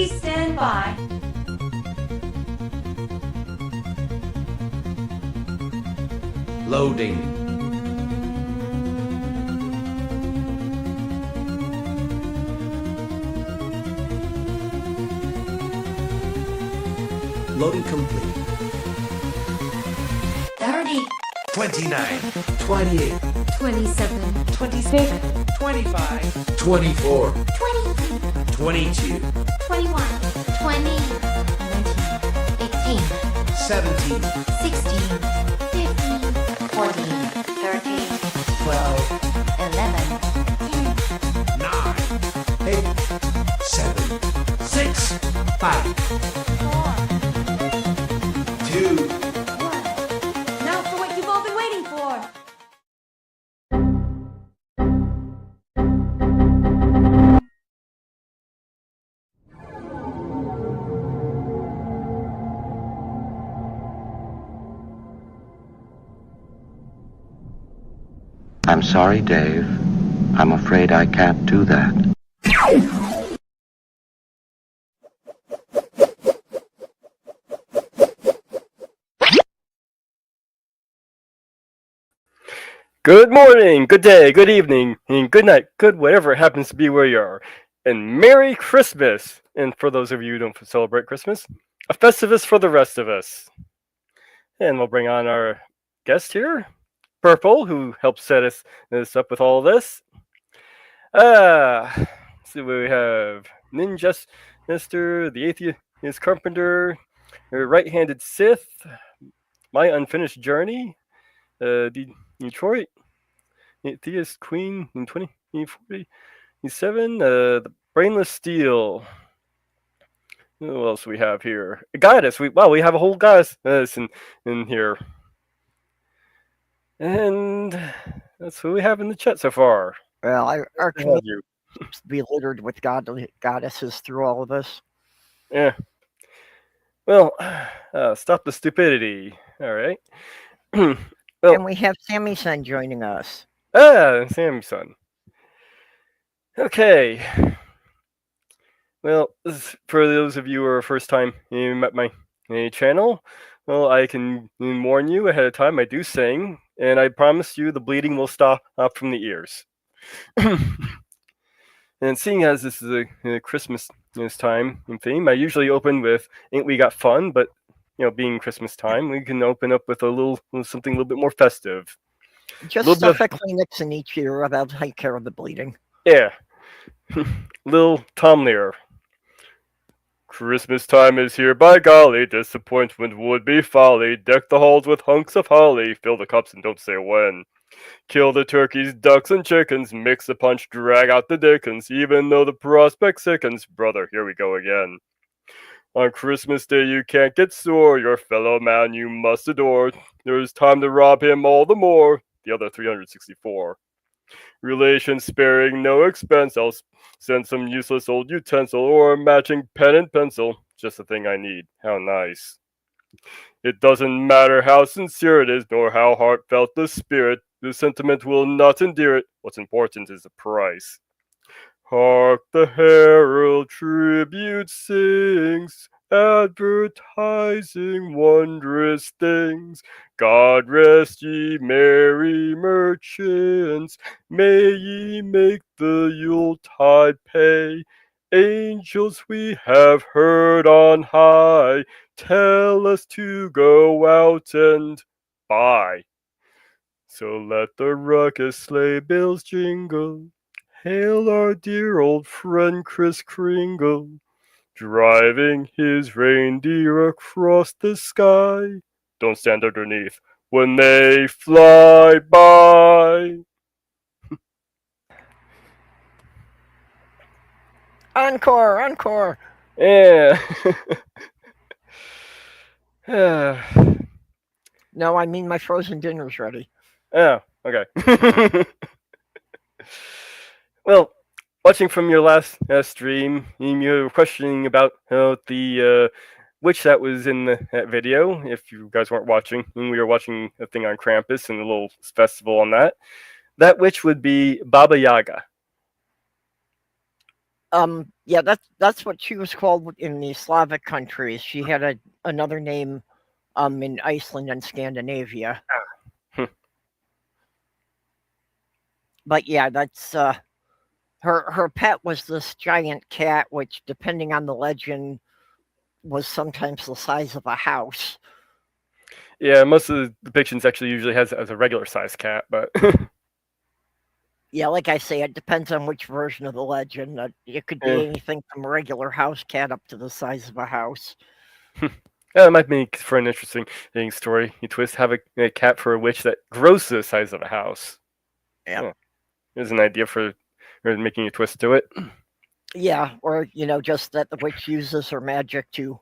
Please stand by. Loading. Loading complete. 30, 29, 28, 27, 26, 25, 24, 23, 22, 21, 20, 19, 18, 17, 16, 15, 14, 13, 12, 11, 10, 9, 8, 7, 6, 5, 4, 2, 1. Now for what you've all been waiting for. I'm sorry, Dave. I'm afraid I can't do that. Good morning, good day, good evening, and good night, good whatever it happens to be where you are. And Merry Christmas! And for those of you who don't celebrate Christmas, a Festivus for the rest of us. And we'll bring on our guest here, Purple, who helped set us up with all this. So we have Ninja Mister, the Atheist Carpenter, your right-handed Sith, My Unfinished Journey, Detroit, Theist Queen in 2047, the Brainless Steel. Who else we have here? A goddess. We have a whole goddess in here. And that's who we have in the chat so far. Well, our How have you? community seems to be littered with goddesses through all of this. Yeah. Well, stop the stupidity. All right. Well, And we have Sammy-san joining us. Samson. Okay. Well, for those of you who are first time you met my channel, well, I can warn you ahead of time. I do sing, and I promise you the bleeding will stop from the ears. And seeing as this is a Christmas time and theme, I usually open with "Ain't We Got Fun," but being Christmas time, we can open up with something a little bit more festive. Just Little stuff a Kleenex in each ear. That'll take care of the bleeding. Yeah. Little Tom Lear. Christmas time is here, by golly, disappointment would be folly. Deck the halls with hunks of holly, fill the cups and don't say when. Kill the turkeys, ducks, and chickens, mix the punch, drag out the dickens, even though the prospect sickens. Brother, here we go again. On Christmas Day you can't get sore, your fellow man you must adore. There's time to rob him all the more, the other 364. Relations sparing no expense, I'll send some useless old utensil or a matching pen and pencil. Just the thing I need. How nice. It doesn't matter how sincere it is, nor how heartfelt the spirit. The sentiment will not endear it. What's important is the price. Hark the herald tribute sings, advertising wondrous things. God rest ye merry merchants, may ye make the Yuletide pay. Angels we have heard on high, tell us to go out and buy. So let the ruckus sleigh bells jingle, hail our dear old friend Kris Kringle, driving his reindeer across the sky. Don't stand underneath when they fly by. Encore, encore. Yeah. No, I mean my frozen dinner's ready. Oh, okay. Well, watching from your last stream, you were questioning about the witch that was in that video. If you guys weren't watching, we were watching a thing on Krampus and a little festival on that. That witch would be Baba Yaga. Yeah, that's what she was called in the Slavic countries. She had another name in Iceland and Scandinavia. Hmm. But yeah, that's her pet was this giant cat, which, depending on the legend, was sometimes the size of a house. Yeah, most of the depictions actually usually has as a regular sized cat, but Yeah, like I say, it depends on which version of the legend. It could be yeah. anything from a regular house cat up to the size of a house. Yeah, it might make for an interesting story. You twist have a cat for a witch that grows to the size of a house. Yeah. Yeah, there's an idea for making a twist to it. Yeah, or just that the witch uses her magic to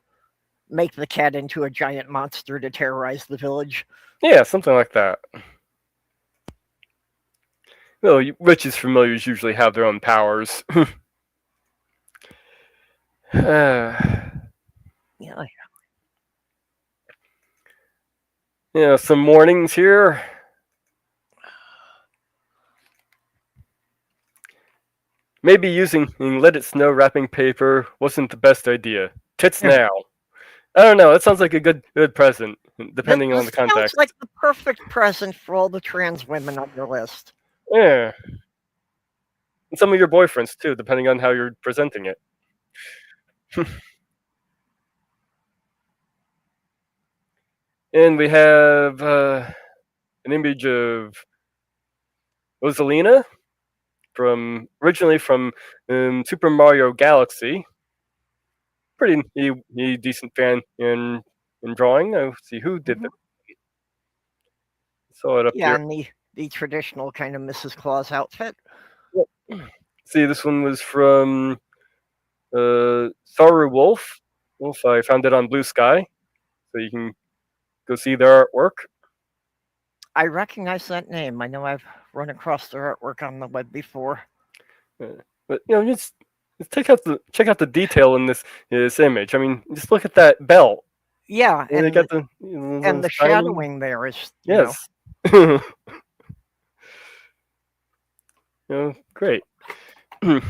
make the cat into a giant monster to terrorize the village. Yeah, something like that. Well, witches familiars usually have their own powers. Yeah. Yeah, some mornings here. Maybe using let it snow wrapping paper wasn't the best idea. Tits now. I don't know. That sounds like a good present, depending on This the sounds context. like the perfect present for all the trans women on your list. Yeah, and some of your boyfriends too, depending on how you're presenting it. And we have an image of Rosalina from originally from Super Mario Galaxy. Pretty decent fan in drawing. I see who did that. Mhm. Saw it up Yeah, here. and the traditional kind of Mrs. Claus outfit. Yep. See, this one was from Saru Wolf. Wolf. I found it on Blue Sky, so you can go see their artwork. I recognize that name. I know I've run across their artwork on the web before. But just check out the detail in this image. I mean, just look at that belt. Yeah, And they and got the and those the tiny. shadowing there is, Yes. Great. well,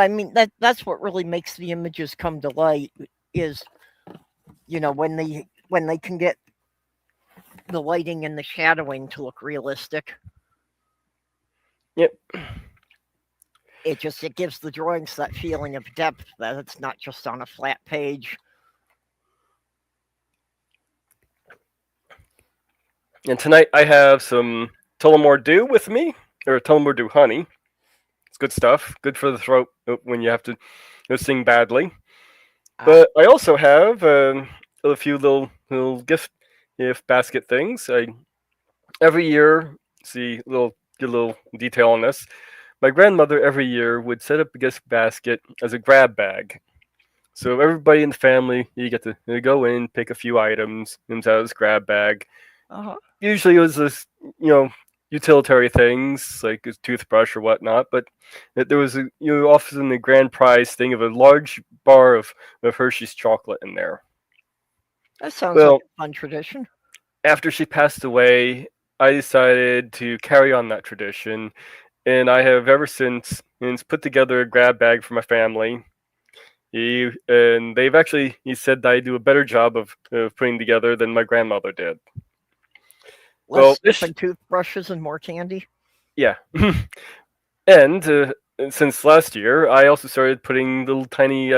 I mean that's what really makes the images come to light is when they can get the lighting and the shadowing to look realistic. Yep. It gives the drawings that feeling of depth that it's not just on a flat page. And tonight I have some Tullamore Dew with me, or Tullamore Dew honey. It's good stuff. Good for the throat when you have to sing badly. But I also have a few little gift basket things. I every year see get a little detail on this. My grandmother every year would set up a gift basket as a grab bag. So everybody in the family, you get to go in, pick a few items into this grab bag. Uh-huh. Usually it was this, utilitarian things like a toothbrush or whatnot, but there was often the grand prize thing of a large bar of Hershey's chocolate in there. That sounds like Well, a fun tradition. after she passed away, I decided to carry on that tradition, and I have ever since put together a grab bag for my family. And they've actually he said that I do a better job of putting together than my grandmother did. Less Well, sniffing toothbrushes and more candy. yeah. And since last year, I also started putting little tiny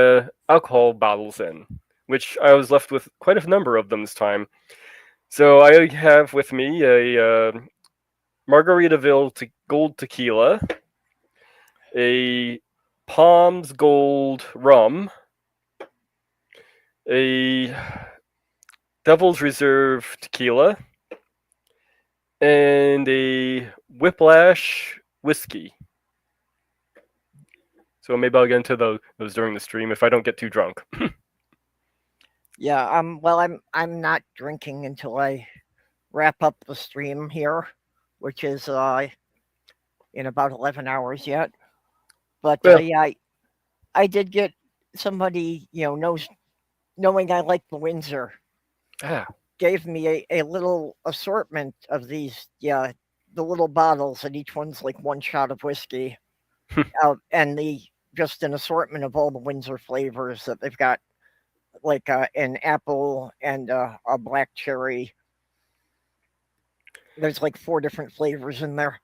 alcohol bottles in, which I was left with quite a number of them this time. So I have with me a Margaritaville Gold Tequila, a Palms Gold Rum, a Devil's Reserve Tequila, and a Whiplash Whiskey. So maybe I'll get into those during the stream if I don't get too drunk. Yeah, well I'm not drinking until I wrap up the stream here, which is in about 11 hours yet. But Well, yeah, I did get somebody, knowing I like the Windsor, ah, gave me a little assortment of these, the little bottles, and each one's like one shot of whiskey. And the just an assortment of all the Windsor flavors that they've got, like an apple and a black cherry. There's like 4 different flavors in there.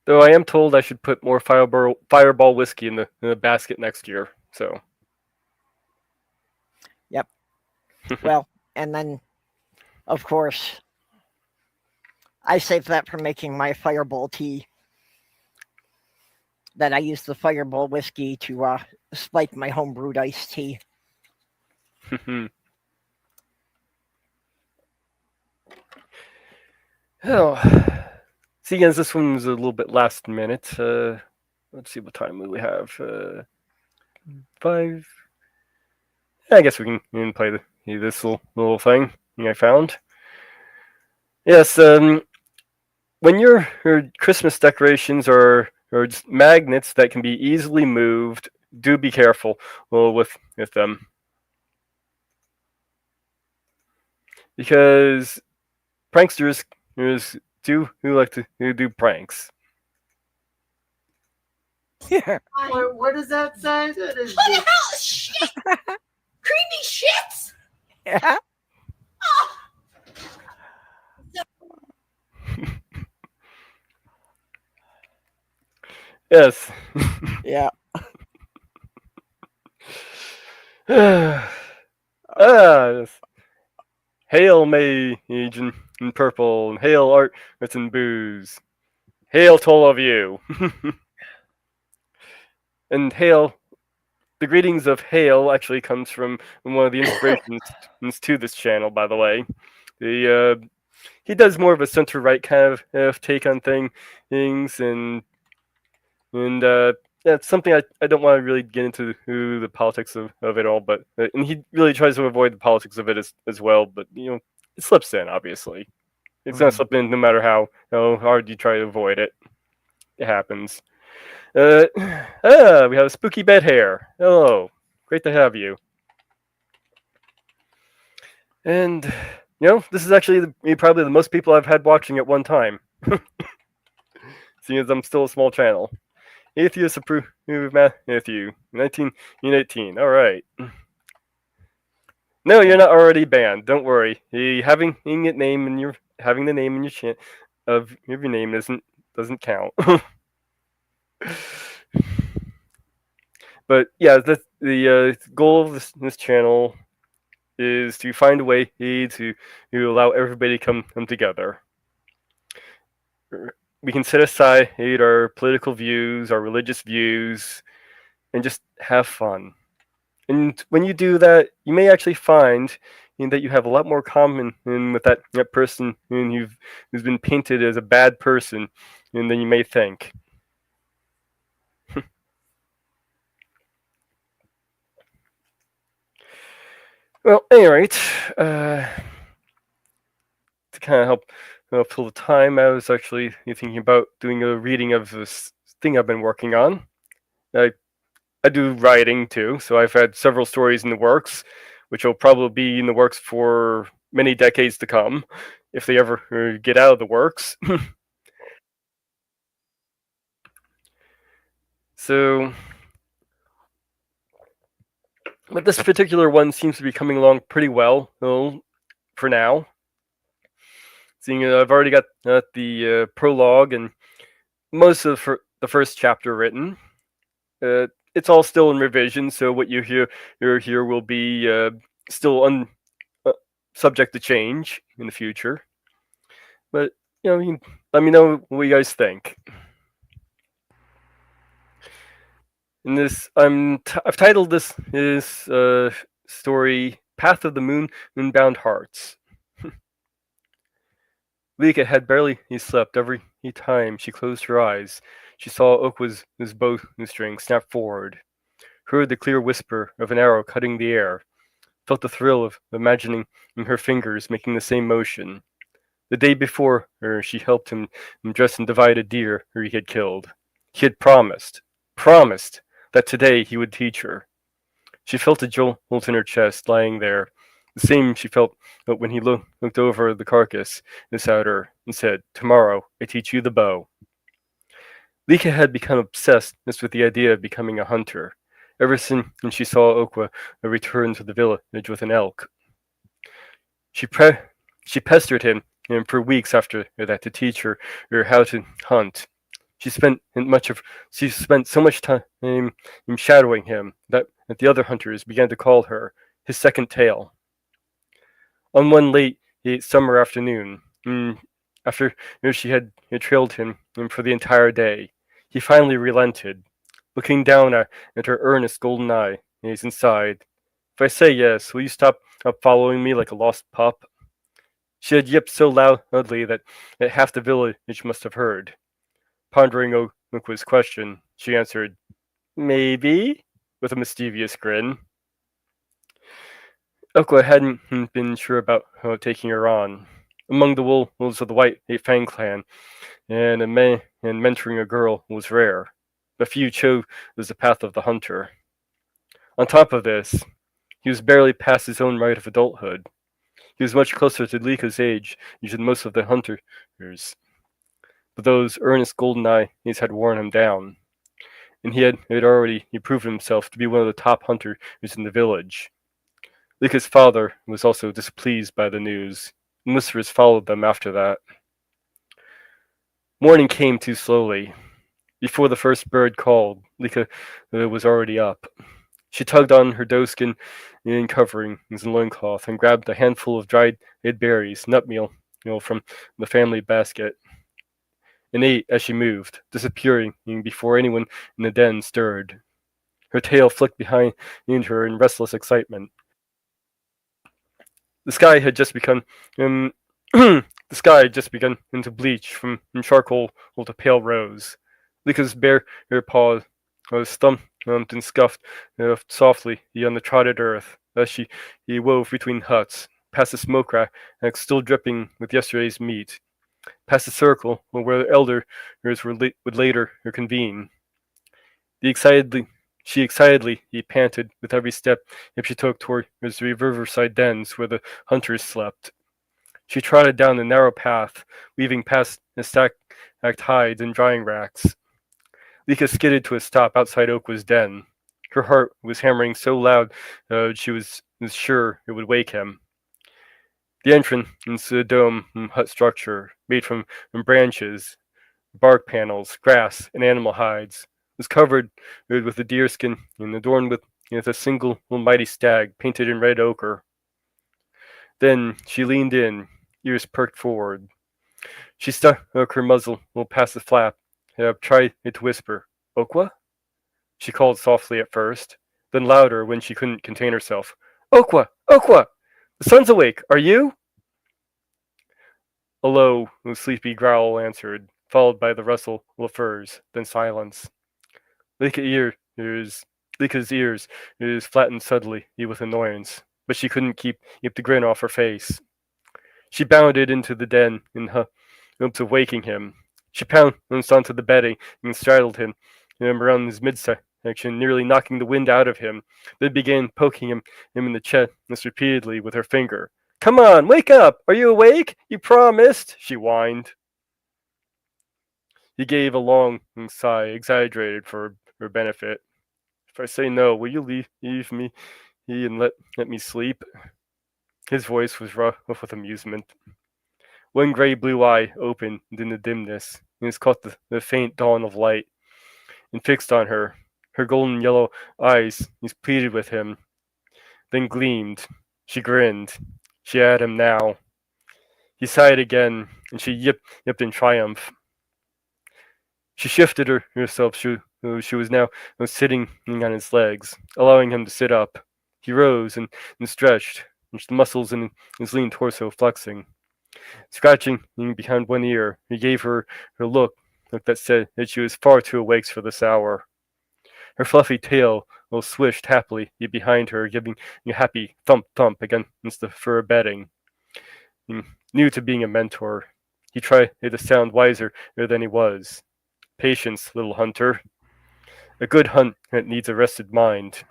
Though I am told I should put more Fireball whiskey in the basket next year. So. Yep. Well, and then, of course, I saved that for making my Fireball tea. Then I used the Fireball whiskey to spike my homebrewed iced tea. Oh, seeing as this one's a little bit last minute, let's see what time we have. 5. I guess we can play this little thing I found. Yes, when your Christmas decorations are just magnets that can be easily moved, do be careful with them. Because pranksters do who like to do pranks. Yeah. What does that say? That is What the hell? Shit! Creepy shits! Yeah. Yes. Yeah. Yes. Hail May in purple, and hail art that's in booze. Hail to all of you. And hail, the greetings of hail actually comes from one of the inspirations to this channel, by the way. He does more of a center right kind of take on things, and yeah, it's something I don't want to really get into the politics of it all, but and he really tries to avoid the politics of it as well, but it slips in, obviously. It's gonna slip in no matter how hard you try to avoid it. It happens. We have a spooky bed hair. Hello, great to have you. And this is actually probably the most people I've had watching at one time. Seeing as I'm still a small channel. Atheist approved Matthew, 1918. All right. No, you're not already banned. Don't worry. Having the name in your of your name doesn't count. But yeah, the goal of this channel is to find a way to allow everybody to come together. We can set aside our political views, our religious views, and just have fun. And when you do that, you may actually find that you have a lot more common with that person who's been painted as a bad person than you may think. Well, at any rate, to kind of help fill the time, I was actually thinking about doing a reading of this thing I've been working on. I do writing too, so I've had several stories in the works, which will probably be in the works for many decades to come, if they ever get out of the works. So, but this particular one seems to be coming along pretty well, for now. Seeing I've already got the prologue and most of the first chapter written. It's all still in revision, so what you hear will be still subject to change in the future. But you can let me know what you guys think. In this, I've titled this story "Path of the Moonbound Hearts." Lika had barely slept. Every time she closed her eyes, she saw Okwa's bowstring snap forward, heard the clear whisper of an arrow cutting the air, felt the thrill of imagining her fingers making the same motion. The day before she helped him dress and divide a deer he had killed. He had promised that today he would teach her. She felt a jolt in her chest, lying there, the same she felt when he looked over the carcass beside her and said, "Tomorrow I teach you the bow." Lika had become obsessed with the idea of becoming a hunter, ever since she saw Okwa return to the village with an elk. She pre- she pestered him for weeks after that to teach her how to hunt. She spent so much time shadowing him that the other hunters began to call her his second tail. On one late summer afternoon, after she had trailed him for the entire day, he finally relented, looking down at her earnest golden eye inside. If I say yes, will you stop following me like a lost pup? She had yipped so loudly that half the village must have heard. Pondering Okwa's question, she answered, "Maybe," with a mischievous grin. Okwa hadn't been sure about taking her on. Among the wolves of the White Fang clan, and mentoring a girl was rare. But few chose the path of the hunter. On top of this, he was barely past his own rite of adulthood. He was much closer to Lika's age than most of the hunters, but those earnest golden eyes had worn him down, and had already proven himself to be one of the top hunters in the village. Lika's father was also displeased by the news, and whispers followed them after that. Morning came too slowly. Before the first bird called, Lika was already up. She tugged on her doeskin covering and loincloth and grabbed a handful of dried berries, nutmeal, from the family basket, and ate as she moved, disappearing before anyone in the den stirred. Her tail flicked behind her in restless excitement. The sky had just begun the sky had just begun to bleach from charcoal to pale rose. Lika's bare paws was thumped and scuffed softly on the trodden earth as she wove between huts, past the smoke rack still dripping with yesterday's meat, past the circle where the elders would later convene. She excitedly panted with every step she took toward the riverside dens where the hunters slept. She trotted down the narrow path, weaving past the stacked hides and drying racks. Lika skidded to a stop outside Okwa's den. Her heart was hammering so loud she was sure it would wake him. The entrance into the dome hut structure, made from branches, bark panels, grass, and animal hides, was covered with a deerskin and adorned with a single mighty stag painted in red ochre. Then she leaned in, ears perked forward. She stuck her muzzle past the flap, tried to whisper, "Okwa?" She called softly at first, then louder when she couldn't contain herself. "Okwa! Okwa! The sun's awake! Are you?" A low, sleepy growl answered, followed by the rustle of furs, then silence. Lika's ears flattened suddenly with annoyance, but she couldn't keep the grin off her face. She bounded into the den in hopes of waking him. She pounced onto the bedding and straddled him around his midsection, nearly knocking the wind out of him, then began poking him in the chest repeatedly with her finger. "Come on, wake up! Are you awake? You promised," she whined. He gave a long sigh, exaggerated for her benefit. "If I say no, will you leave me and let me sleep?" His voice was rough with amusement. One gray-blue eye opened in the dimness, and caught the faint dawn of light, and fixed on her. Her golden yellow eyes pleaded with him, then gleamed. She grinned. She had him now. He sighed again, and she yipped in triumph. She shifted herself. She was now sitting on his legs, allowing him to sit up. He rose and stretched, the muscles in his lean torso flexing. Scratching behind one ear, he gave her look that said that she was far too awake for this hour. Her fluffy tail swished happily behind her, giving a happy thump against the fur bedding. New to being a mentor, he tried to sound wiser than he was. "Patience, little hunter. A good hunt needs a rested mind."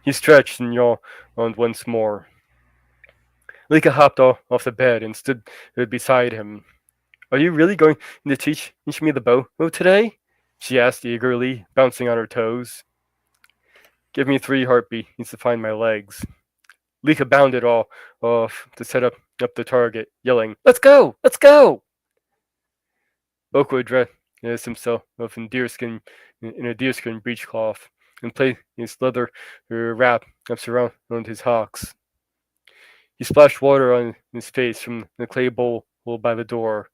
He stretched and yawned once more. Lika hopped off the bed and stood beside him. Are you really going to teach me the bow today? She asked eagerly, bouncing on her toes. Give me 3 heartbeats to find my legs. Lika bounded off to set up the target, yelling, Let's go! Let's go! Oko dressed himself in a deerskin breechcloth and placed his leather wrap around his hocks. He splashed water on his face from the clay bowl by the door.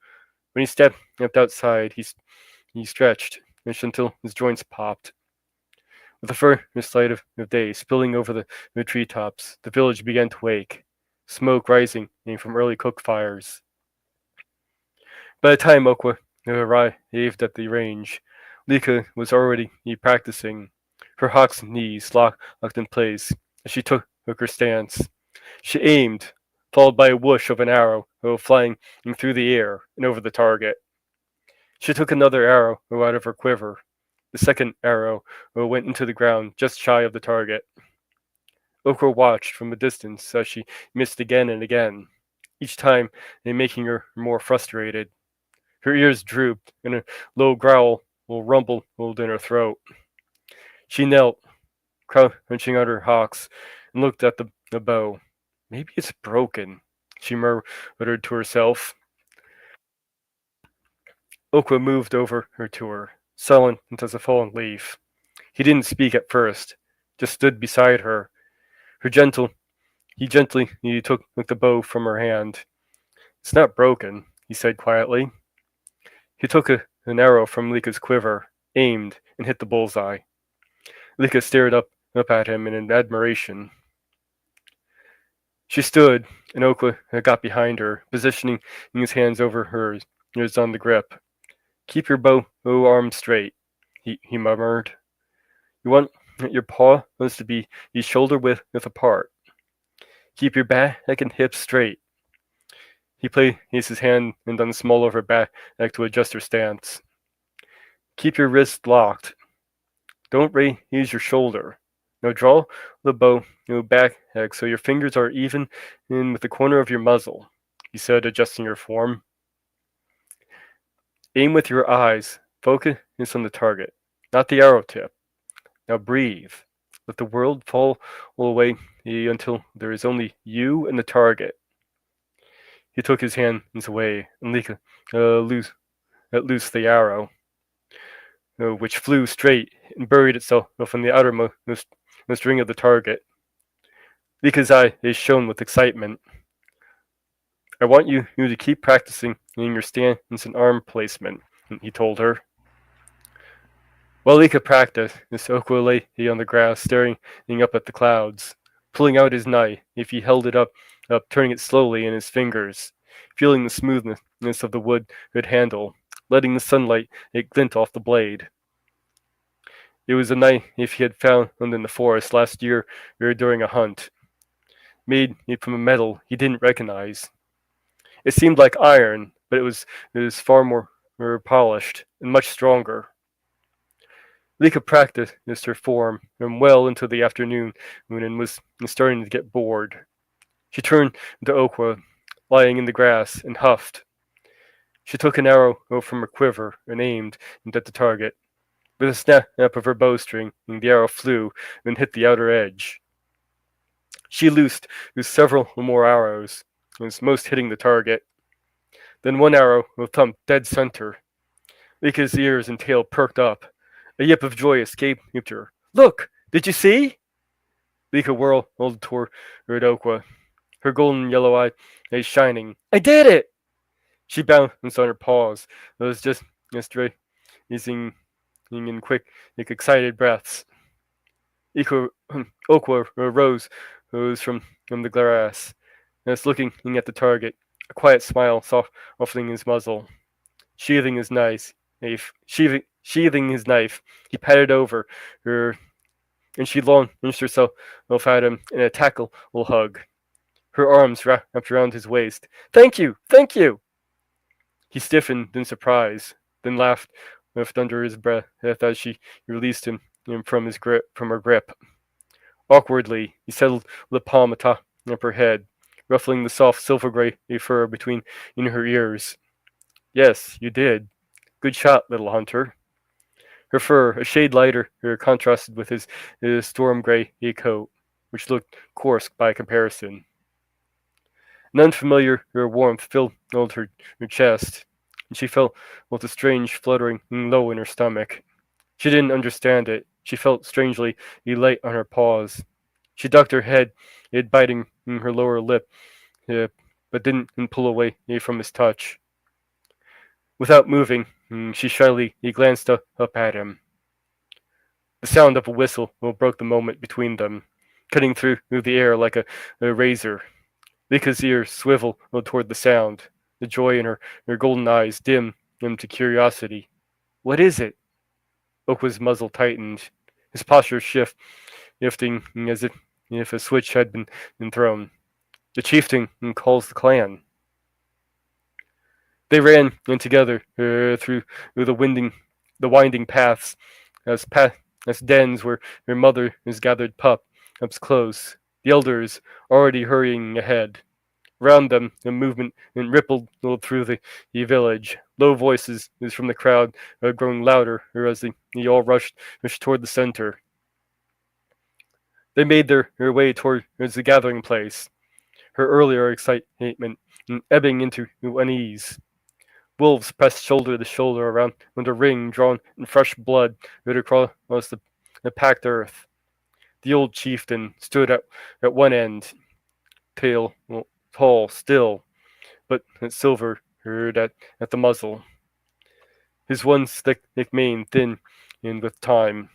When he stepped outside, he stretched until his joints popped. With the first light of day spilling over the treetops, the village began to wake, smoke rising from early cook fires. By the time Okwa arrived at the range, Lika was already practicing, her hawk's knees locked in place as she took her stance. She aimed, followed by a whoosh of an arrow flying through the air and over the target. She took another arrow out of her quiver. The second arrow went into the ground just shy of the target. Okra watched from a distance as she missed again and again, each time making her more frustrated. Her ears drooped, and a low growl rumbled in her throat. She knelt, crouching on her hocks, and looked at the bow. Maybe it's broken, she murmured to herself. Okra moved over her to her, silent as a fallen leaf. He didn't speak at first, just stood beside her. He gently took the bow from her hand. It's not broken, he said quietly. He took an arrow from Lika's quiver, aimed, and hit the bullseye. Lika stared up at him in admiration. She stood, and Okwa got behind her, positioning his hands over hers on the grip. Keep your bow arm straight, he murmured. You want your paws to be shoulder width apart. Keep your back and hips straight. He placed his hand on the small of her back to adjust her stance. Keep your wrist locked. Don't raise your shoulder. Now draw the bow back so your fingers are even in with the corner of your muzzle, he said, adjusting her form. Aim with your eyes. Focus on the target, not the arrow tip. Now breathe. Let the world fall away until there is only you and the target. He took his hands away and Lika loosed the arrow, which flew straight and buried itself in the outermost ring of the target. Lika's eyes shone with excitement. I want you to keep practicing in your stance and arm placement, he told her. While Lika practiced, Okwa lay on the grass, staring up at the clouds. Pulling out his knife, if he held it up, turning it slowly in his fingers, feeling the smoothness of the wood handle, letting the sunlight glint off the blade. It was a knife he had found in the forest last year during a hunt, made from a metal he didn't recognize. It seemed like iron, but it was far more polished and much stronger. Lika practiced her form well into the afternoon and was starting to get bored. She turned to Okwa, lying in the grass, and huffed. She took an arrow from her quiver and aimed at the target. With a snap of her bowstring, the arrow flew and hit the outer edge. She loosed several more arrows, most hitting the target. Then one arrow thumped dead center. Lika's ears and tail perked up. A yip of joy escaped her. Look! Did you see? Lika whirled toward Okwa, her golden yellow eyes shining. I did it! She bounced on her paws. It was just raising in quick, excited breaths. Okwa rose from the grass, and was looking at the target, a quiet smile softening his muzzle. Sheathing his knife, he patted over her, and she launched herself at him in a tackle hug, her arms wrapped around his waist. Thank you! Thank you! He stiffened in surprise, then laughed under his breath as she released him from her grip. Awkwardly, he settled the palm atop her head, ruffling the soft silver gray fur between her ears. Yes, you did. Good shot, little hunter. Her fur, a shade lighter, contrasted with his storm gray coat, which looked coarse by comparison. An unfamiliar warmth filled her chest, and she felt with a strange fluttering low in her stomach. She didn't understand it. She felt strangely light on her paws. She ducked her head, biting her lower lip, uh, but didn't pull away from his touch. Without moving, she shyly glanced up at him. The sound of a whistle broke the moment between them, cutting through the air like a razor. Lika's ears swiveled toward the sound, the joy in her golden eyes dim to curiosity. What is it? Okwa's muzzle tightened, his posture shifting as if a switch had been thrown. The chieftain calls the clan. They ran in together through the winding paths, as dens where their mother is gathered pups close. The elders already hurrying ahead. Around them, the movement rippled through the village. Low voices from the crowd growing louder as they all rushed toward the center. They made their way towards the gathering place, her earlier excitement ebbing into unease. Wolves pressed shoulder to shoulder around a ring drawn in fresh blood right across the packed earth. The old chieftain stood at one end, pale, tall, still, but silver at the muzzle. His once thick mane thin and with time.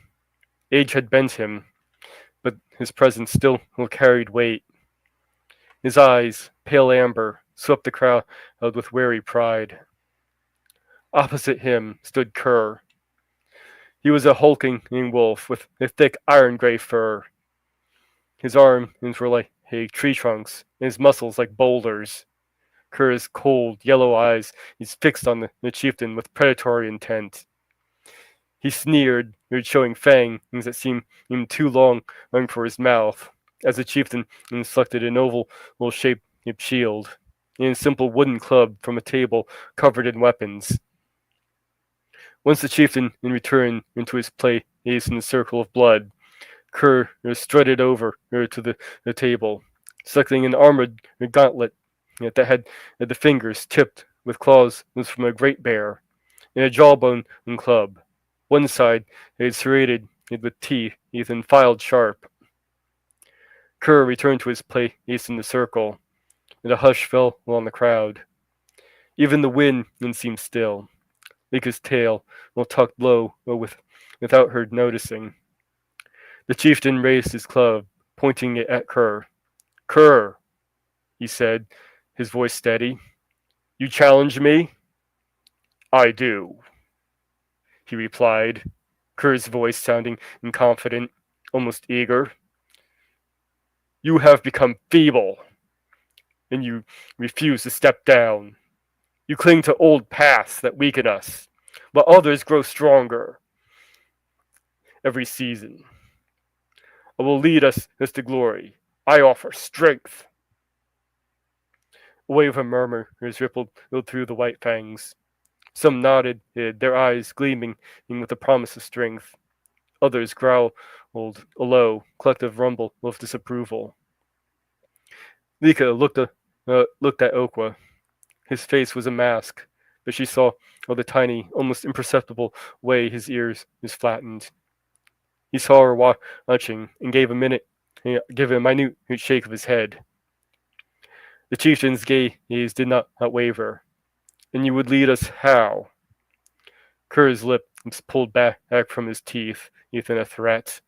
Age had bent him, but his presence still carried weight. His eyes, pale amber, swept the crowd with wary pride. Opposite him stood Kerr. He was a hulking wolf with a thick iron gray fur. His arms were like tree trunks, and his muscles like boulders. Kerr's cold, yellow eyes he's fixed on the chieftain with predatory intent. He sneered, showing fangs that seemed too long for his mouth, as the chieftain selected an oval-shaped shield, and a simple wooden club from a table covered in weapons. Once the chieftain returned into his place in the circle of blood, Kerr strutted over to the table, selecting an armored gauntlet that had the fingers tipped with claws from a great bear, and a jawbone club. One side serrated with teeth and filed sharp. Kerr returned to his place in the circle, and a hush fell on the crowd. Even the wind seemed still. Lika's tail tucked low without her noticing. The chieftain raised his club, pointing it at Kerr. Kerr, he said, his voice steady. You challenge me? I do, he replied, Kerr's voice sounding confident, almost eager. You have become feeble, and you refuse to step down. You cling to old paths that weaken us, while others grow stronger every season. I will lead us to glory. I offer strength. A wave of murmur rippled through the white fangs. Some nodded, their eyes gleaming with the promise of strength. Others growled a low, collective rumble of disapproval. Lika looked at Okwa. His face was a mask, but she saw the tiny, almost imperceptible way his ears flattened. He saw her watching and gave a minute shake of his head. The chieftain's gaze did not waver. And you would lead us how? Kerr's lips pulled back from his teeth in a threat.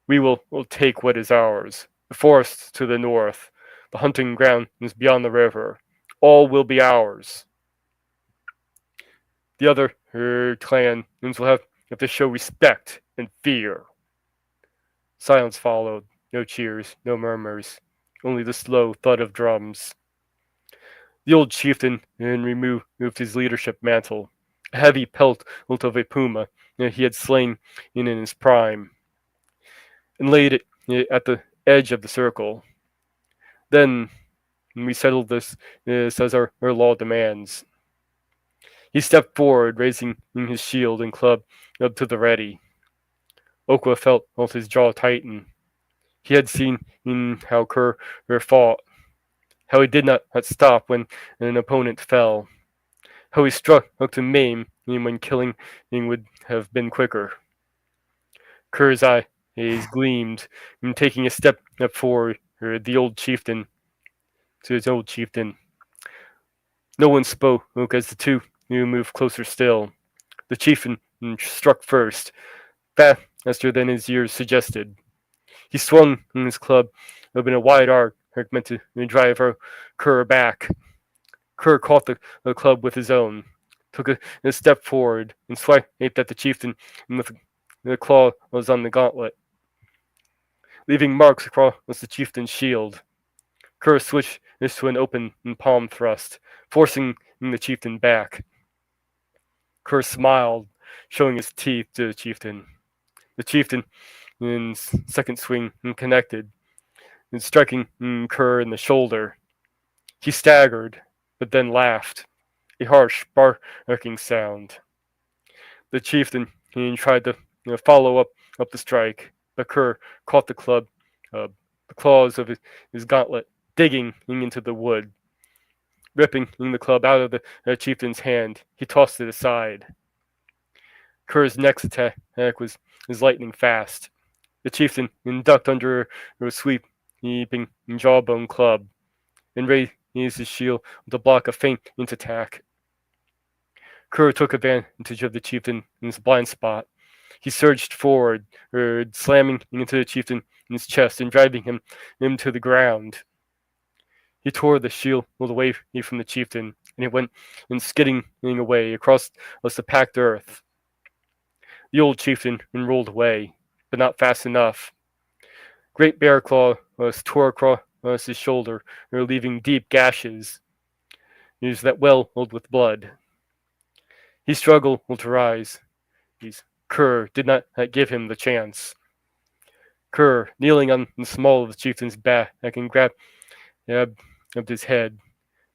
We will take what is ours. The forests to the north. The hunting ground is beyond the river. All will be ours. The other clan will have to show respect and fear. Silence followed. No cheers, no murmurs. Only the slow thud of drums. The old chieftain removed his leadership mantle, a heavy pelt of a puma he had slain in his prime, and laid it at the edge of the circle. Then we settled this as our law demands. He stepped forward, raising his shield and club up to the ready. Okwa felt both his jaw tighten. He had seen how Kerr fought, how he did not stop when an opponent fell, how he struck to maim when killing would have been quicker. Kerr's eyes gleamed, taking a step forward the old chieftain to his old chieftain. No one spoke as the two moved closer still. The chieftain struck first, faster than his years suggested. He swung his club up in a wide arc meant to drive Kerr back. Kerr caught the club with his own, took a step forward, and swiped at the chieftain with the claw was on the gauntlet, leaving marks across the chieftain's shield. Kerr switched this to an open palm thrust, forcing the chieftain back. Kerr smiled, showing his teeth to the chieftain. The chieftain, in second swing, connected, and striking Kerr in the shoulder. He staggered, but then laughed, a harsh, barking sound. The chieftain tried to follow up the strike, but Kerr caught the club, the claws of his gauntlet, digging into the wood. Ripping the club out of the chieftain's hand, he tossed it aside. Kerr's next attack was lightning fast. The chieftain ducked under a sweeping jawbone club, and raised his shield to block a feint attack. Kerr took advantage of the chieftain's blind spot. He surged forward, slamming into the chieftain's chest and driving him to the ground. He tore the shield away from the chieftain, and it went skidding away across the packed earth. The old chieftain rolled away, but not fast enough. Great bear claw tore across his shoulder, leaving deep gashes that welled with blood. He struggled to rise. Kerr did not give him the chance. Kerr, kneeling on the small of the chieftain's back, and grabbed his head,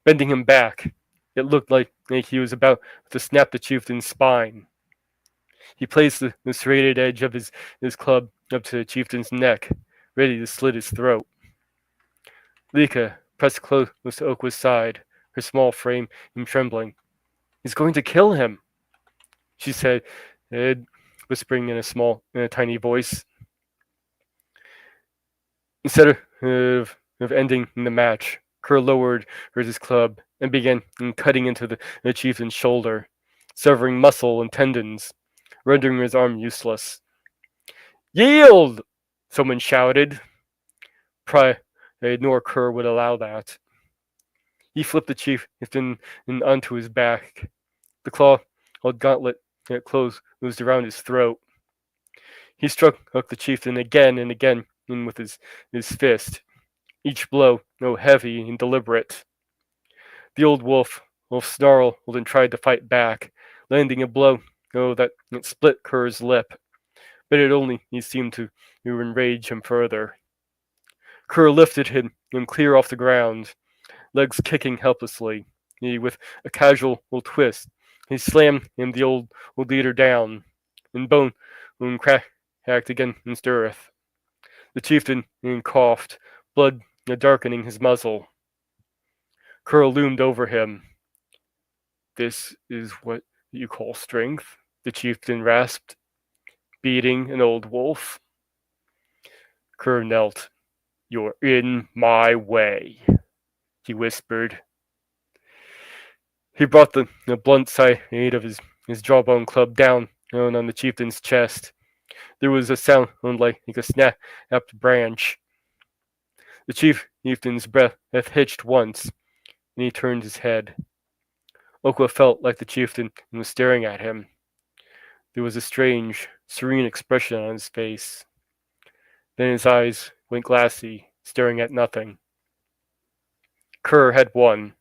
bending him back. It looked like he was about to snap the chieftain's spine. He placed the serrated edge of his club up to the chieftain's neck, ready to slit his throat. Lika pressed close to Okwa's side, her small frame trembling. "He's going to kill him," she said, whispering in a tiny voice. Instead of ending the match, Kerr lowered his club and began cutting into the chieftain's shoulder, severing muscle and tendons, rendering his arm useless. "Yield!" someone shouted. Nor Kerr would allow that. He flipped the chieftain onto his back. The claw-held gauntlet closed around his throat. He struck the chieftain again and again with his fist, each blow heavy and deliberate. The old wolf snarled and tried to fight back, landing a blow that split Kerr's lip, but it only seemed to enrage him further. Kerr lifted him clear off the ground, legs kicking helplessly. With a casual twist, he slammed the old leader down, and bone cracked against earth. The chieftain coughed, blood darkening his muzzle. Kerr loomed over him. "This is what you call strength?" the chieftain rasped. "Beating an old wolf?" Kerr knelt. "You're in my way," he whispered. He brought the blunt side of his jawbone club down on the chieftain's chest. There was a sound like a snapped branch. The chieftain's breath hitched once, and he turned his head. Okwa felt like the chieftain was staring at him. There was a strange, serene expression on his face. Then his eyes went glassy, staring at nothing. Kerr had won.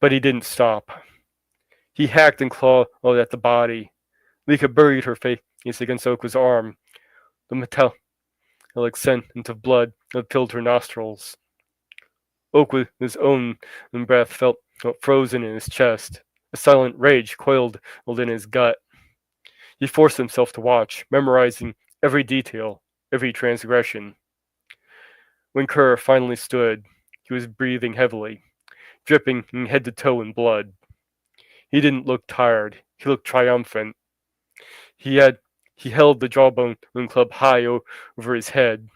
But he didn't stop. He hacked and clawed at the body. Lika buried her face against Okwa's arm. The metallic scent of blood filled her nostrils. Okwa's own breath felt frozen in his chest, A silent rage coiled in his gut. He forced himself to watch, memorizing every detail, every transgression. When Kerr finally stood, he was breathing heavily, dripping from head to toe in blood. He didn't look tired. He looked triumphant. He had he held the jawbone club high over his head.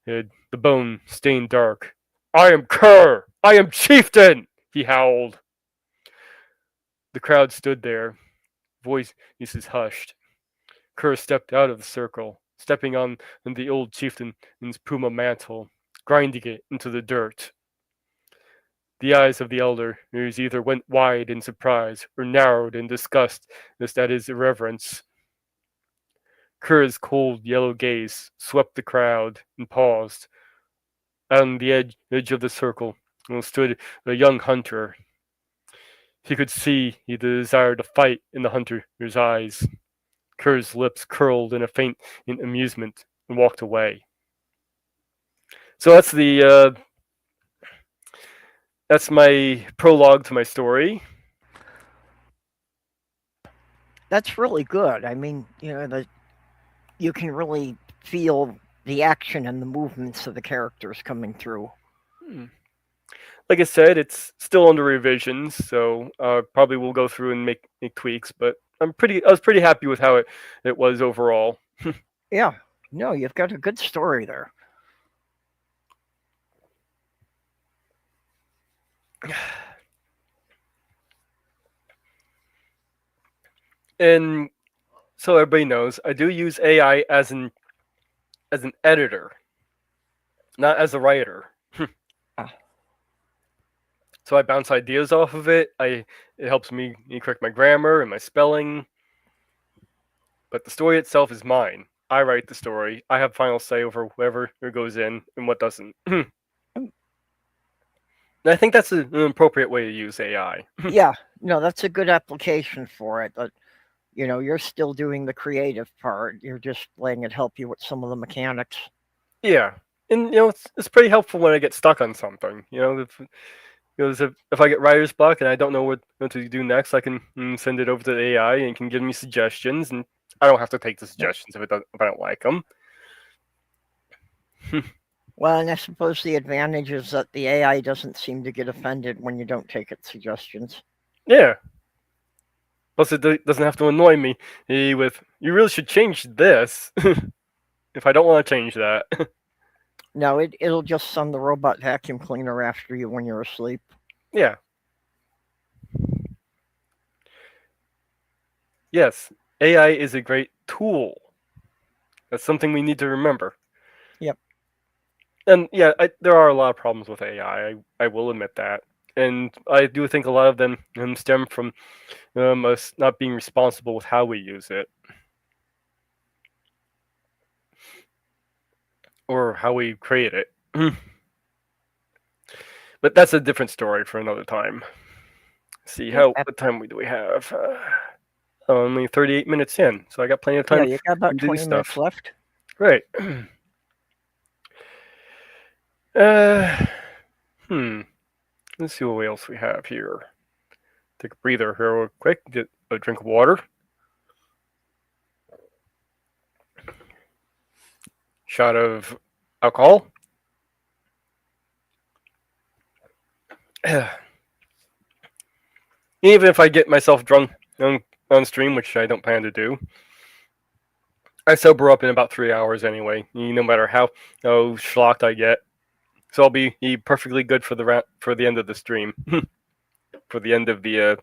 The bone stained dark. I am Kerr! I am chieftain! He howled. The crowd stood there, voices hushed. Kerr stepped out of the circle, stepping on the old chieftain's puma mantle, grinding it into the dirt. The eyes of the elders either went wide in surprise or narrowed in disgust at his irreverence. Kerr's cold yellow gaze swept the crowd and paused. On the edge of the circle stood a young hunter. He could see the desire to fight in the hunter's eyes. Kerr's lips curled in a faint amusement and walked away. So that's my prologue to my story. That's really good. I mean, you can really feel the action and the movements of the characters coming through. Like I said, it's still under revisions, so probably we'll go through and make tweaks. But I was pretty happy with how it was overall. Yeah, no, you've got a good story there. And so everybody knows, I do use AI as an editor, not as a writer. So I bounce ideas off of it. It helps me correct my grammar and my spelling. But the story itself is mine. I write the story. I have final say over whatever goes in and what doesn't. And I think that's an appropriate way to use AI. Yeah, no, that's a good application for it. But you're still doing the creative part. You're just letting it help you with some of the mechanics. Yeah, and it's pretty helpful when I get stuck on something. If I get writer's block and I don't know what to do next, I can send it over to the AI and it can give me suggestions, and I don't have to take the suggestions if I don't like them. Well, and I suppose the advantage is that the AI doesn't seem to get offended when you don't take its suggestions. Yeah. Plus, it doesn't have to annoy me with, you really should change this, if I don't want to change that. No, it'll just send the robot vacuum cleaner after you when you're asleep. Yeah. Yes, AI is a great tool. That's something we need to remember. Yep. And yeah, there are a lot of problems with AI. I will admit that. And I do think a lot of them stem from us not being responsible with how we use it. Or how we create it. But that's a different story for another time. Let's see, what time do we have? Only 38 minutes in, so I got plenty of time. Yeah, you got about 20 minutes left. Right. Let's see what else we have here. Take a breather here real quick. Get a drink of water. Shot of alcohol. Even if I get myself drunk on stream, which I don't plan to do, I sober up in about 3 hours anyway. No matter how schlocked I get, so I'll be perfectly good for the end of the stream, for the end of the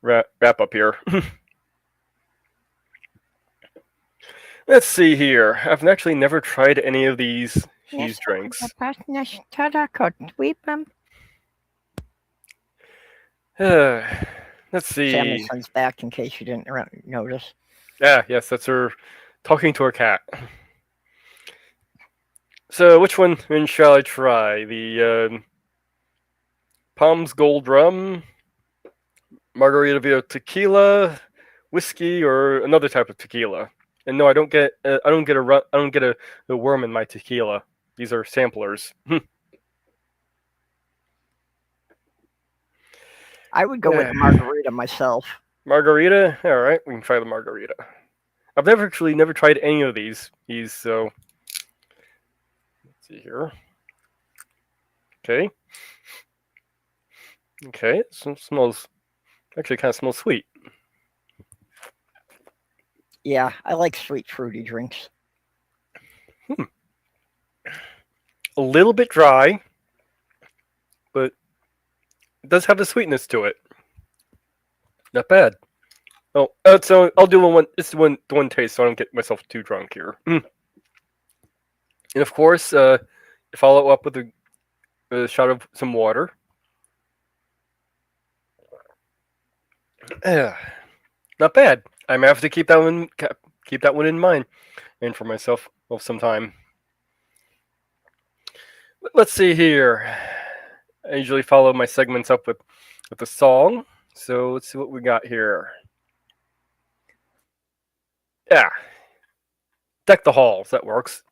wrap up here. Let's see here. I've actually never tried any of these drinks. Let's see. Samson's back, in case you didn't notice. Yes, that's her talking to her cat. So, which one shall I try? The Palms Gold Rum, Margaritaville Tequila, whiskey, or another type of tequila? And no, I don't get a worm in my tequila. These are samplers. I would go with a margarita myself. Margarita? Alright, we can try the margarita. I've never tried any of these. So let's see here. Okay. Okay, it smells actually kind of smells sweet. Yeah, I like sweet fruity drinks. A little bit dry, but it does have the sweetness to it. Not bad. Oh, so I'll do one. It's the one taste, so I don't get myself too drunk here. And of course, follow up with a shot of some water. Not bad. I may have to keep that one in mind, and for myself some time. Let's see here. I usually follow my segments up with a song. So let's see what we got here. Yeah. Deck the halls. That works.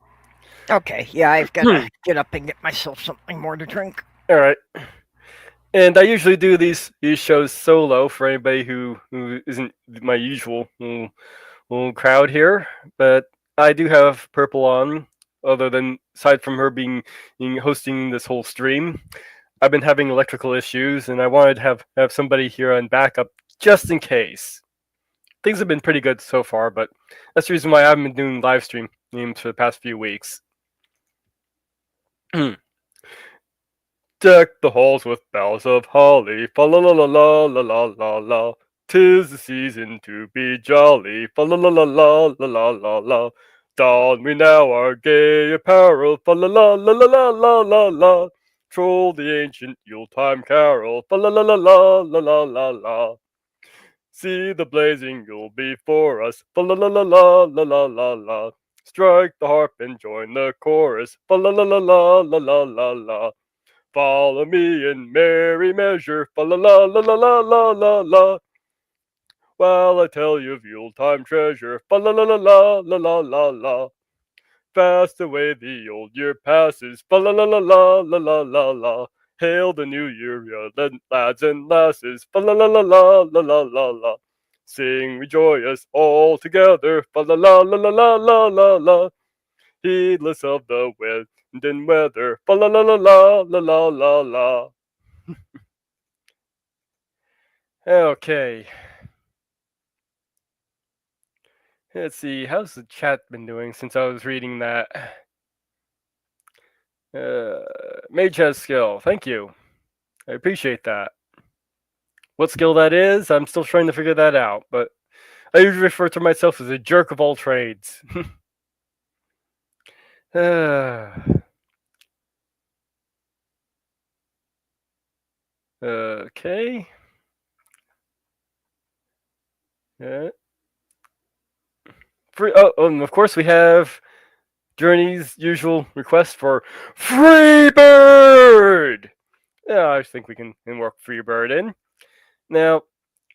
Okay, yeah, I've got to get up and get myself something more to drink. All right. And I usually do these shows solo for anybody who isn't my usual little crowd here. But I do have Purple on, aside from her being hosting this whole stream. I've been having electrical issues, and I wanted to have somebody here on backup just in case. Things have been pretty good so far, but that's the reason why I haven't been doing live stream for the past few weeks. Deck the halls with boughs of holly, fa la la la la la la la la. 'Tis the season to be jolly, fa la la la la la la la la. Don we now our gay apparel, fa la la la la la la la la. Troll the ancient Yuletime carol, fa la la la la la la la la. See the blazing Yule before us, fa la la la la la la la la. Strike the harp and join the chorus, fa la la la la la la la la. Follow me in merry measure, fa la la la la la la la la. While I tell you of Yuletime treasure, fa la la la la la la la la. Fast away the old year passes, fa la la la la la la la la. Hail the new year, lads and lasses, fa la la la la la la la la. Sing we joyous all together, fa la la la la la la la la. Heedless of the wind and weather, fa la la la la la la la la. Okay. Let's see, how's the chat been doing since I was reading that? Mage has skill. Thank you. I appreciate that. What skill that is, I'm still trying to figure that out, but I usually refer to myself as a jerk of all trades. Okay. And of course we have Journey's usual request for Freebird! Yeah, I think we can work Freebird in. Now,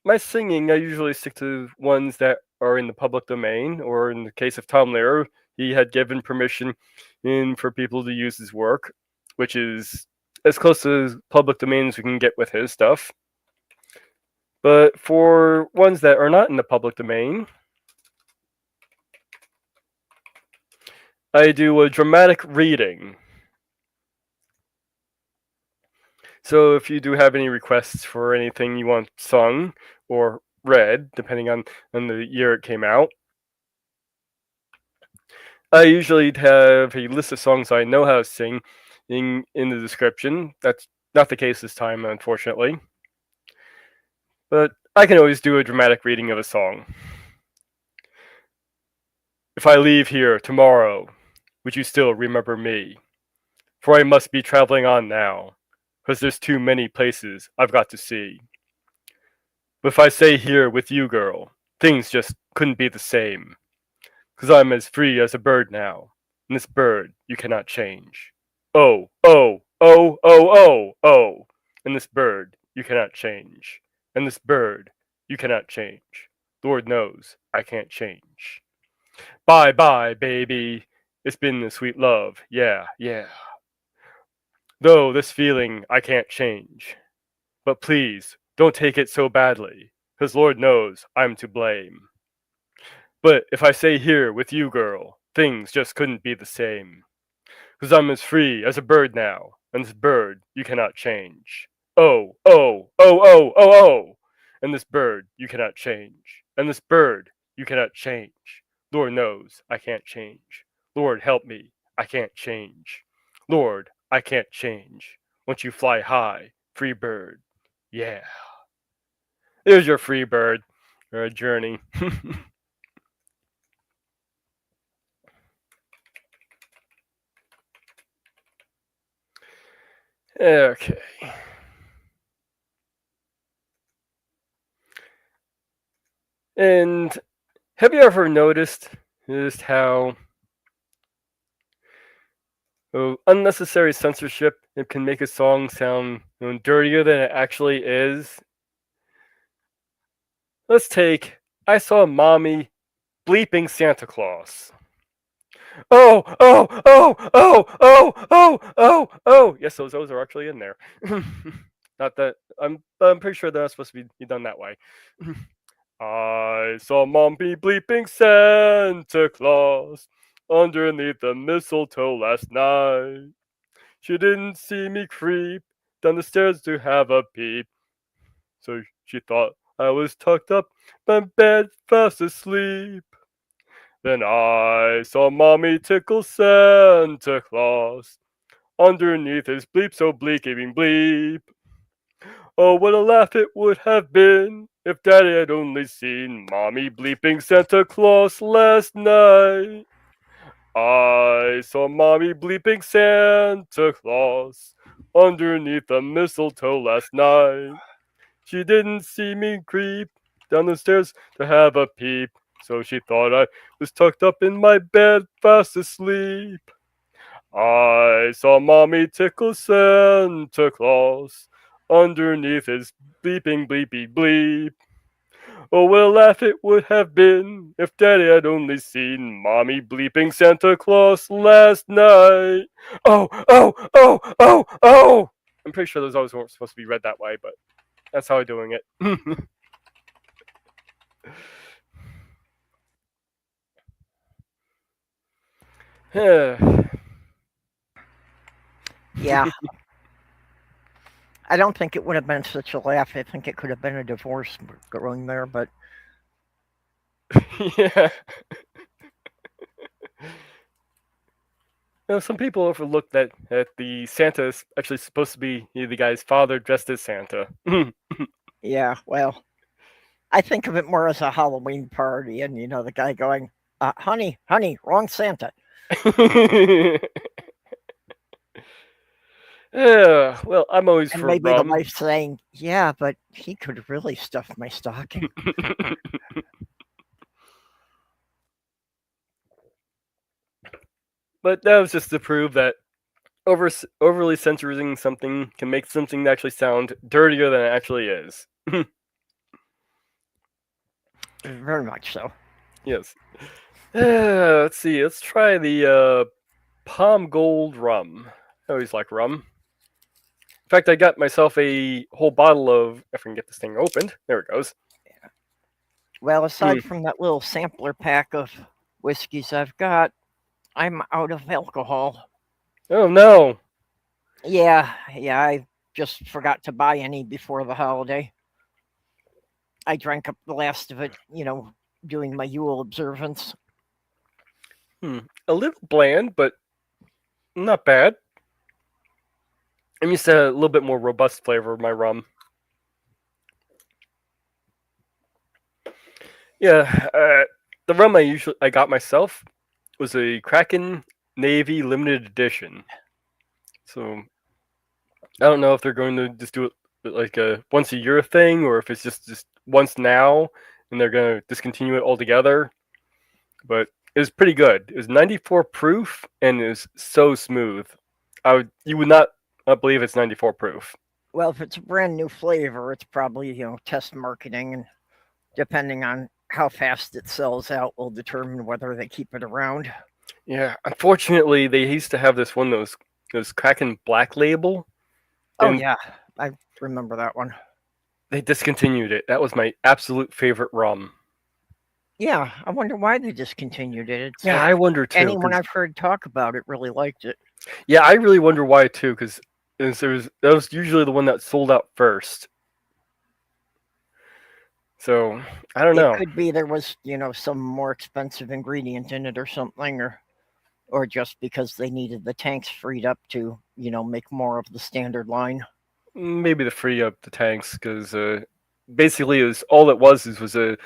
my singing, I usually stick to ones that are in the public domain, or in the case of Tom Lehrer, he had given permission for people to use his work, which is as close to public domain as we can get with his stuff. But for ones that are not in the public domain, I do a dramatic reading. So if you do have any requests for anything you want sung or read, depending on the year it came out, I usually have a list of songs I know how to sing in the description. That's not the case this time, unfortunately. But I can always do a dramatic reading of a song. If I leave here tomorrow, would you still remember me? For I must be traveling on now, 'cause there's too many places I've got to see. But if I stay here with you, girl, things just couldn't be the same. 'Cause I'm as free as a bird now, and this bird you cannot change. Oh, oh, oh, oh, oh, oh, and this bird you cannot change. And this bird you cannot change. Lord knows I can't change. Bye bye, baby. It's been a sweet love, yeah, yeah. Though this feeling I can't change. But please, Don't take it so badly, 'cause Lord knows I'm to blame. But if I stay here with you, girl, things just couldn't be the same. 'Cause I'm as free as a bird now, and this bird you cannot change. Oh, oh, oh, oh, oh, oh! And this bird you cannot change. And this bird you cannot change. Lord knows I can't change. Lord help me, I can't change. Lord, I can't change. Once you fly high, free bird. Yeah. There's your free bird. Or a journey. Okay. And have you ever noticed just how unnecessary censorship it can make a song sound dirtier than it actually is? Let's take I Saw Mommy Bleeping Santa Claus. Oh, oh, oh, oh, oh, oh, oh, oh. Yes, those are actually in there. Not that I'm pretty sure they're not supposed to be done that way. I saw Mommy bleeping Santa Claus underneath the mistletoe last night. She didn't see me creep down the stairs to have a peep, so she thought I was tucked up in bed fast asleep. Then I saw Mommy tickle Santa Claus underneath his bleep so bleeping bleep. Oh, what a laugh it would have been if Daddy had only seen Mommy bleeping Santa Claus last night. I saw Mommy bleeping Santa Claus underneath the mistletoe last night. She didn't see me creep down the stairs to have a peep, so she thought I was tucked up in my bed fast asleep. I saw Mommy tickle Santa Claus underneath his bleeping bleepy bleep. Oh, what a laugh it would have been if Daddy had only seen Mommy bleeping Santa Claus last night. Oh, oh, oh, oh, oh! I'm pretty sure those always weren't supposed to be read that way, but that's how I'm doing it. Yeah. I don't think it would have been such a laugh. I think it could have been a divorce going there, but Yeah. Some people overlook that the Santa is actually supposed to be the guy's father dressed as Santa. yeah, well, I think of it more as a Halloween party and, the guy going, honey, wrong Santa. Yeah, well, I'm always And for maybe the rum. wife saying, yeah, but he could really stuff my stocking. But that was just to prove that overly censoring something can make something actually sound dirtier than it actually is. Very much so. Yes. Let's see. Let's try the Palm Gold rum. I always like rum. In fact, I got myself a whole bottle of. If I can get this thing opened, there it goes. Well, aside from that little sampler pack of whiskeys I've got, I'm out of alcohol. Oh no! Yeah, I just forgot to buy any before the holiday. I drank up the last of it, doing my Yule observance. A little bland, but not bad. I'm used to a little bit more robust flavor of my rum. Yeah, the rum I got myself was a Kraken Navy limited edition. So I don't know if they're going to just do it like a once a year thing, or if it's just once now and they're going to discontinue it altogether. But it was pretty good. It was 94 proof and it was so smooth. You would not believe it's 94 proof. Well, if it's a brand new flavor, it's probably, test marketing, and depending on how fast it sells out will determine whether they keep it around. Yeah, unfortunately, they used to have this one those Kraken Black Label. Oh And yeah, I remember that one. They discontinued it. That was my absolute favorite rum. Yeah, I wonder why they discontinued it. It's Yeah, like I wonder too. anyone 'Cause- I've heard talk about it really liked it. yeah, I really wonder why too. Because that was usually the one that sold out first. So I don't It know. could be there was, some more expensive ingredient in it or something, or just because they needed the tanks freed up to, make more of the standard line. Maybe to free up the tanks, because basically it was all it was a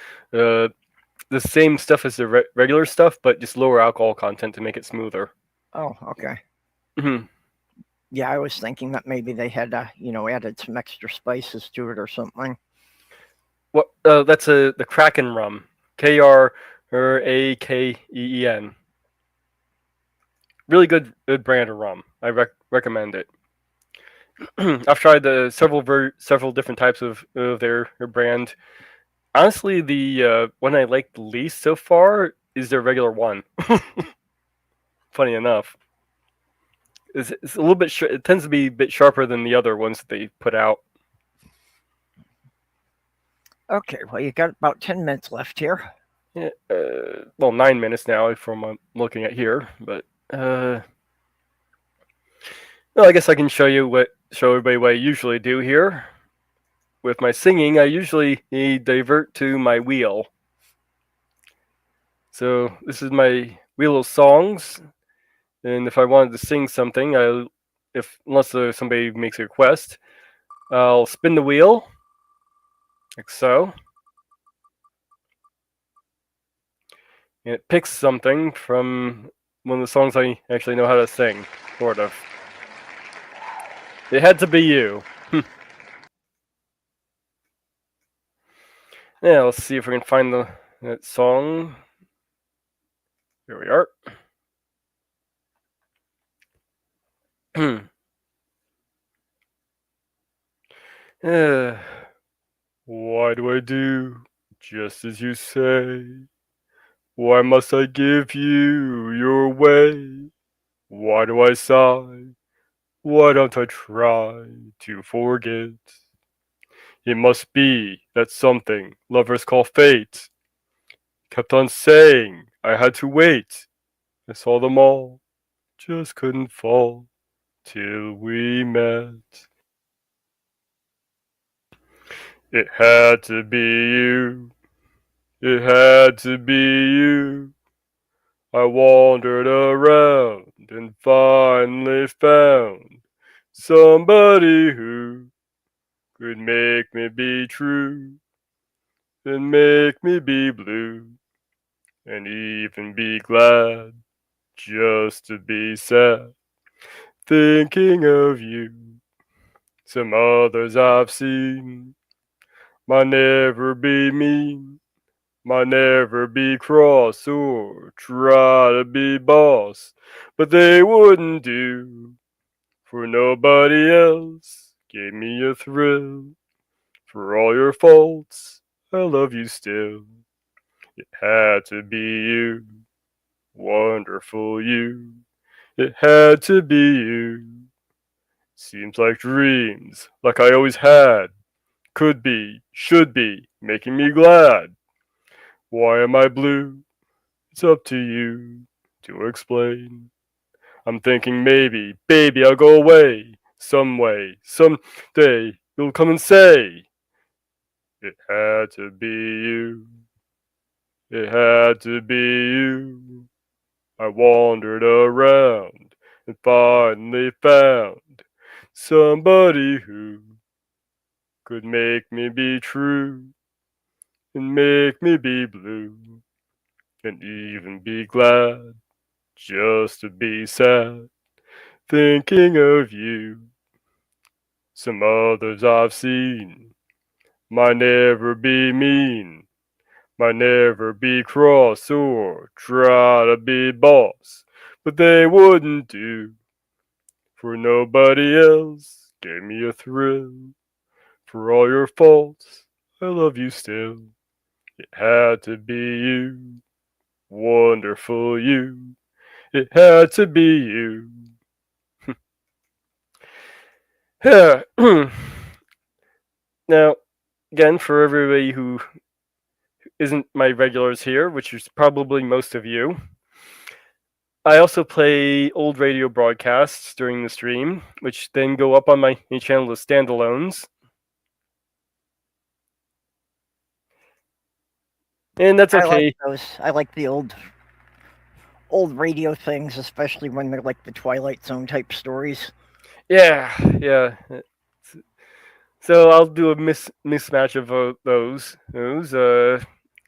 the same stuff as the regular stuff, but just lower alcohol content to make it smoother. Oh, okay. Hmm. Yeah, I was thinking that maybe they had, added some extra spices to it or something. What? That's the Kraken rum, Krakeen. Really good brand of rum. I recommend it. I've tried the several different types of their brand. Honestly, the one I like the least so far is their regular one. Funny enough, it's a little bit. It tends to be a bit sharper than the other ones that they put out. Okay, well, you got about 10 minutes left here. Yeah, well, 9 minutes now from what I'm looking at here, but well, I guess I can show everybody what I usually do here. With my singing, I usually divert to my wheel. So this is my wheel of songs, and if I wanted to sing something, unless somebody makes a request, I'll spin the wheel, like so, and it picks something from one of the songs I actually know how to sing, sort of. It had to be you. Yeah, let's see if we can find that song. Here we are. Why do I do just as you say? Why must I give you your way? Why do I sigh? Why don't I try to forget? It must be that something lovers call fate kept on saying I had to wait. I saw them all, just couldn't fall till we met. It had to be you. It had to be you. I wandered around and finally found somebody who could make me be true and make me be blue and even be glad just to be sad thinking of you. Some others I've seen might never be mean, might never be cross or try to be boss, but they wouldn't do for nobody else. Gave me a thrill. For all your faults, I love you still. It had to be you, wonderful you. It had to be you. Seems like dreams, like I always had. Could be, should be, making me glad. Why am I blue? It's up to you to explain. I'm thinking maybe, baby, I'll go away. Some way, someday, you'll come and say, it had to be you. It had to be you. I wandered around and finally found somebody who could make me be true and make me be blue and even be glad just to be sad thinking of you. Some others I've seen might never be mean, might never be cross or try to be boss, but they wouldn't do for nobody else. Gave me a thrill. For all your faults, I love you still. It had to be you, wonderful you. It had to be you. Yeah. Now, again, for everybody who isn't my regulars here, which is probably most of you, I also play old radio broadcasts during the stream, which then go up on my channel as standalones. And that's I like okay. those. I like the old radio things, especially when they're like the Twilight Zone type stories. Yeah. So I'll do a mismatch of those.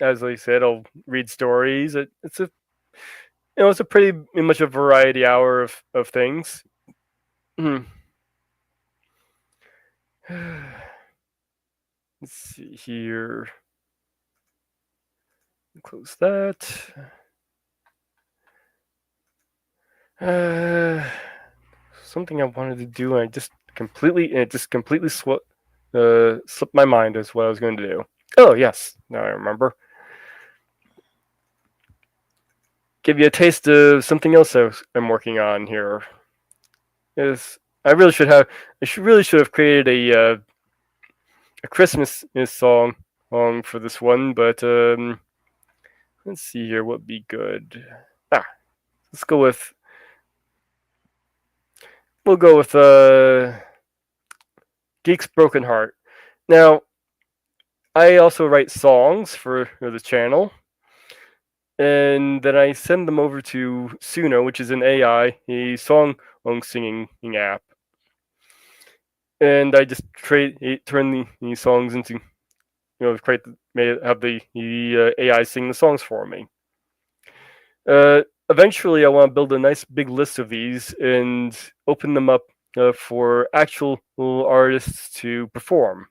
As I said, I'll read stories. It's a pretty much a variety hour of things. Let's see here. Close that. Something I wanted to do, and it just completely slipped my mind as what I was going to do. Oh yes, now I remember. Give you a taste of something else I'm working on here. Is I really should have created a Christmas song for this one, but let's see here what would be good. Let's go with Geek's Broken Heart. Now, I also write songs for the channel, and then I send them over to Suno, which is an AI, a song singing app, and I just turn these songs into, have the AI sing the songs for me. Eventually, I want to build a nice big list of these and open them up for actual artists to perform.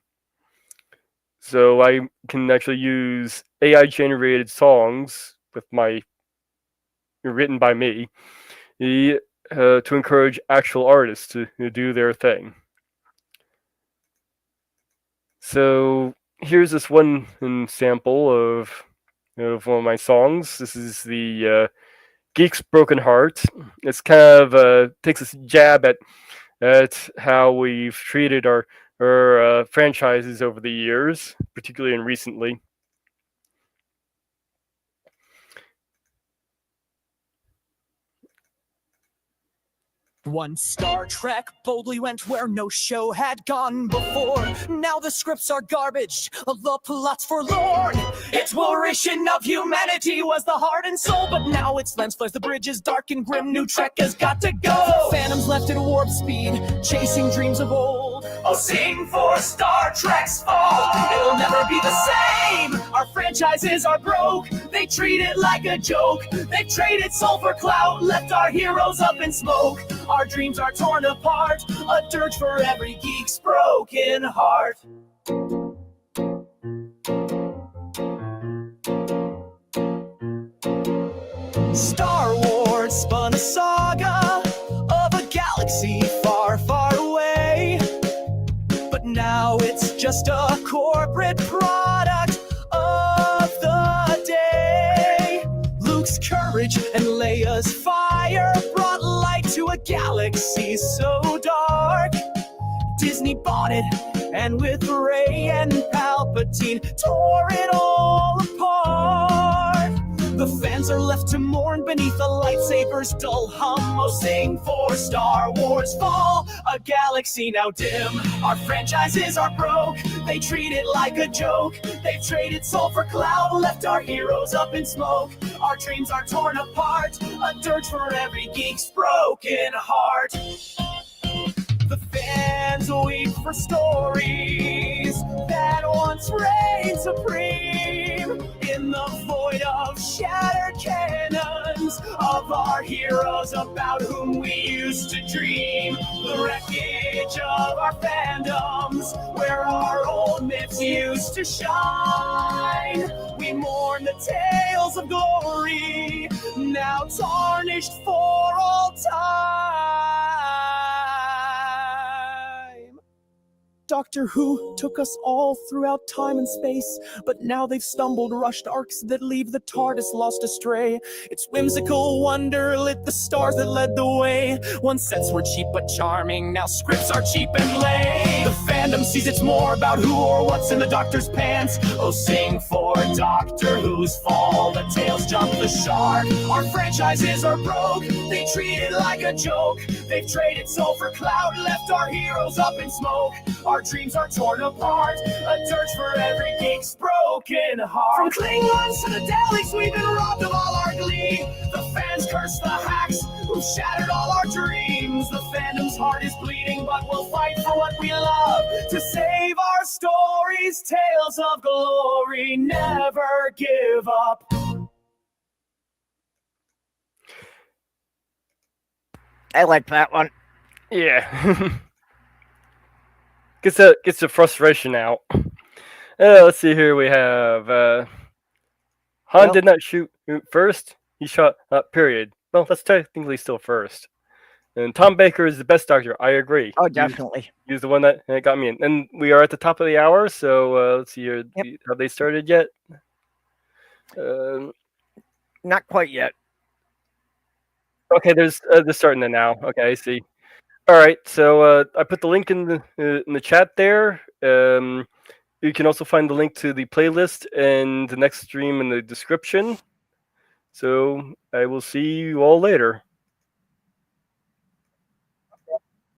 So I can actually use AI generated songs written by me to encourage actual artists to do their thing. So here's this one sample of one of my songs. This is the Geek's Broken Heart. It's kind of takes a jab at how we've treated our franchises over the years, particularly and recently. Once Star Trek boldly went where no show had gone before. Now the scripts are garbage, the plots forlorn. Exploration of humanity was the heart and soul, but now its lens flares the bridges dark and grim. New Trek has got to go. Phantoms left at warp speed, chasing dreams of old. Oh, sing for Star Trek's fall. It'll never be the same. Our franchises are broke. They treat it like a joke. They traded soul for clout, left our heroes up in smoke. Our dreams are torn apart, a dirge for every geek's broken heart. Star Wars spun a saga of a galaxy far, far away. But now it's just a corporate product of the day. Luke's courage and Leia's fire brought light to a galaxy so dark. Disney bought it, and with Rey and Palpatine tore it all apart. The fans are left to mourn beneath the lightsaber's dull hum. Oh, sing for Star Wars fall, a galaxy now dim. Our franchises are broke, they treat it like a joke. They've traded soul for cloud, left our heroes up in smoke. Our dreams are torn apart, a dirge for every geek's broken heart. The fans weep for stories that once reigned supreme in the void of shattered cannons of our heroes about whom we used to dream. The wreckage of our fandoms where our old myths used to shine. We mourn the tales of glory now tarnished for all time. Doctor Who took us all throughout time and space, but now they've stumbled, rushed arcs that leave the TARDIS lost astray. Its whimsical wonder lit the stars that led the way. Once sets were cheap but charming, now scripts are cheap and lame. The fandom sees it's more about who or what's in the Doctor's pants. Oh, sing for Doctor Who's fall, the tales jump the shark. Our franchises are broke, they treat it like a joke. They've traded soul for clout, left our heroes up in smoke. Our dreams are torn apart, a dirge for every geek's broken heart. From Klingons to the Daleks, we've been robbed of all our glee. The fans curse the hacks who shattered all our dreams. The fandom's heart is bleeding, but we'll fight for what we love to save our stories. Tales of glory, never give up. I like that one. Yeah. Gets the frustration out. Let's see here. We have Han Well- did not shoot first. He shot period. Well, that's technically still first. And Tom Baker is the best Doctor. I agree. Oh, definitely. He's the one that got me in. And we are at the top of the hour, so let's see here. Yep. Have they started yet? Not quite yet. Okay, they're starting it now. Okay, I see. All right, so I put the link in the chat there. You can also find the link to the playlist and the next stream in the description. So I will see you all later.